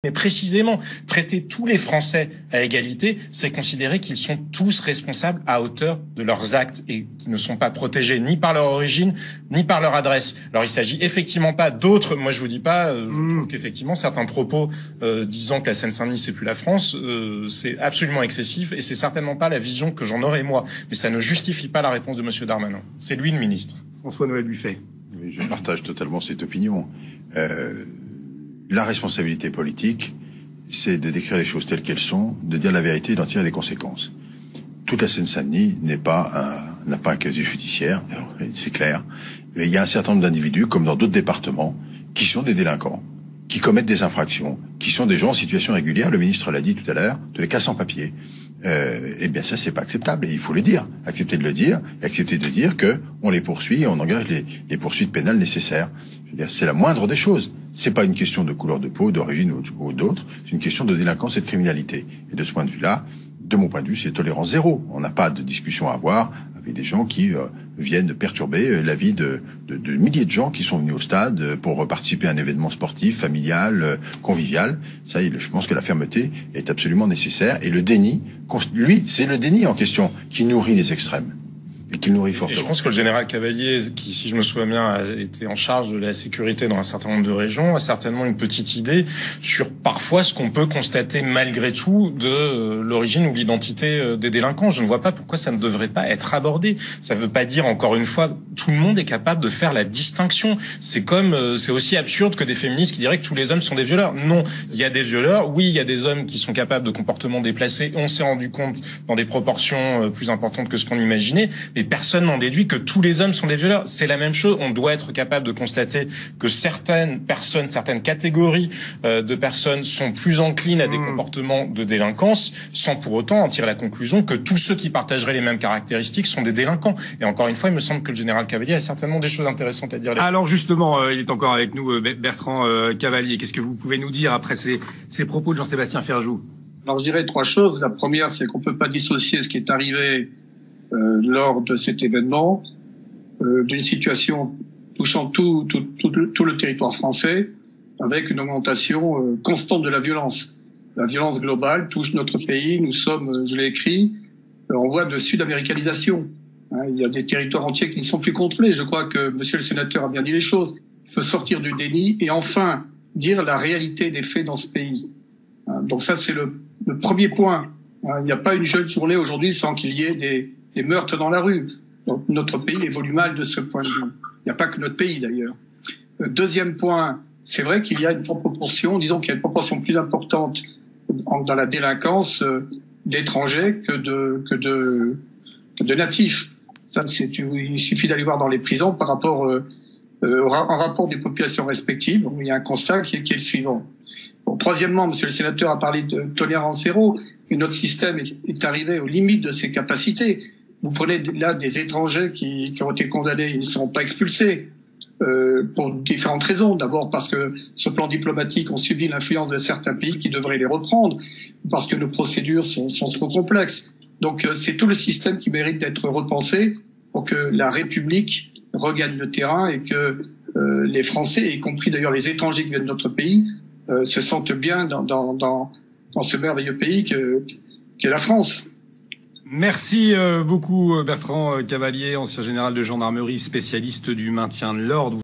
Mais précisément, traiter tous les Français à égalité, c'est considérer qu'ils sont tous responsables à hauteur de leurs actes et qu'ils ne sont pas protégés ni par leur origine, ni par leur adresse. Alors il s'agit effectivement pas d'autres, moi je vous dis pas, je trouve qu'effectivement certains propos disant que la Seine-Saint-Denis c'est plus la France, c'est absolument excessif et c'est certainement pas la vision que j'en aurais moi. Mais ça ne justifie pas la réponse de Monsieur Darmanin. C'est lui le ministre. François-Noël Buffet. Oui, je partage totalement cette opinion. La responsabilité politique, c'est de décrire les choses telles qu'elles sont, de dire la vérité et d'en tirer les conséquences. Toute la Seine-Saint-Denis n'a pas un casier judiciaire, c'est clair. Mais il y a un certain nombre d'individus, comme dans d'autres départements, qui sont des délinquants, qui commettent des infractions, qui sont des gens en situation régulière. Le ministre l'a dit tout à l'heure, tous les cas sans papier. Eh bien ça c'est pas acceptable et il faut le dire, accepter de le dire et accepter de dire que on les poursuit et on engage les poursuites pénales nécessaires. Je veux dire, c'est la moindre des choses. C'est pas une question de couleur de peau, d'origine ou d'autre, c'est une question de délinquance et de criminalité. Et de ce point de vue-là, de mon point de vue, c'est tolérance zéro. On n'a pas de discussion à avoir avec des gens qui viennent perturber la vie de milliers de gens qui sont venus au stade pour participer à un événement sportif, familial, convivial. Ça, je pense que la fermeté est absolument nécessaire. Et le déni, lui, c'est le déni en question qui nourrit les extrêmes. Et qu'il nourrit fortement. Et je pense que le général Cavalier, qui, si je me souviens bien, a été en charge de la sécurité dans un certain nombre de régions, a certainement une petite idée sur parfois ce qu'on peut constater malgré tout de l'origine ou l'identité des délinquants. Je ne vois pas pourquoi ça ne devrait pas être abordé. Ça ne veut pas dire, encore une fois, tout le monde est capable de faire la distinction. C'est comme, c'est aussi absurde que des féministes qui diraient que tous les hommes sont des violeurs. Non, il y a des violeurs. Oui, il y a des hommes qui sont capables de comportements déplacés. On s'est rendu compte dans des proportions plus importantes que ce qu'on imaginait. Et personne n'en déduit que tous les hommes sont des violeurs. C'est la même chose. On doit être capable de constater que certaines personnes, certaines catégories de personnes sont plus enclines à des comportements de délinquance, sans pour autant en tirer la conclusion que tous ceux qui partageraient les mêmes caractéristiques sont des délinquants. Et encore une fois, il me semble que le général Cavalier a certainement des choses intéressantes à dire. Alors justement, il est encore avec nous, Bertrand Cavalier. Qu'est-ce que vous pouvez nous dire après ces propos de Jean-Sébastien Ferjou? Alors je dirais trois choses. La première, c'est qu'on peut pas dissocier ce qui est arrivé lors de cet événement d'une situation touchant tout le territoire français, avec une augmentation constante de la violence. La violence globale touche notre pays. Nous sommes, je l'ai écrit, en voie de sud-américalisation. Il y a des territoires entiers qui ne sont plus contrôlés. Je crois que Monsieur le Sénateur a bien dit les choses. Il faut sortir du déni et enfin dire la réalité des faits dans ce pays. Donc ça, c'est le premier point. Il n'y a pas une jeune journée aujourd'hui sans qu'il y ait des meurtres dans la rue. Donc notre pays évolue mal de ce point de vue. Il n'y a pas que notre pays d'ailleurs. Deuxième point, c'est vrai qu'il y a une proportion, disons qu'il y a une proportion plus importante dans la délinquance d'étrangers que de natifs. Ça, il suffit d'aller voir dans les prisons par rapport en rapport des populations respectives. Il y a un constat qui est le suivant. Bon, troisièmement, Monsieur le Sénateur a parlé de tolérance zéro. Et notre système est arrivé aux limites de ses capacités. Vous prenez là des étrangers qui ont été condamnés, ils ne seront pas expulsés pour différentes raisons. D'abord parce que sur le plan diplomatique, on subit l'influence de certains pays qui devraient les reprendre, parce que nos procédures sont trop complexes. Donc c'est tout le système qui mérite d'être repensé pour que la République regagne le terrain et que les Français, y compris d'ailleurs les étrangers qui viennent de notre pays, se sentent bien dans ce merveilleux pays qu'est la France. Merci beaucoup Bertrand Cavalier, ancien général de gendarmerie, spécialiste du maintien de l'ordre.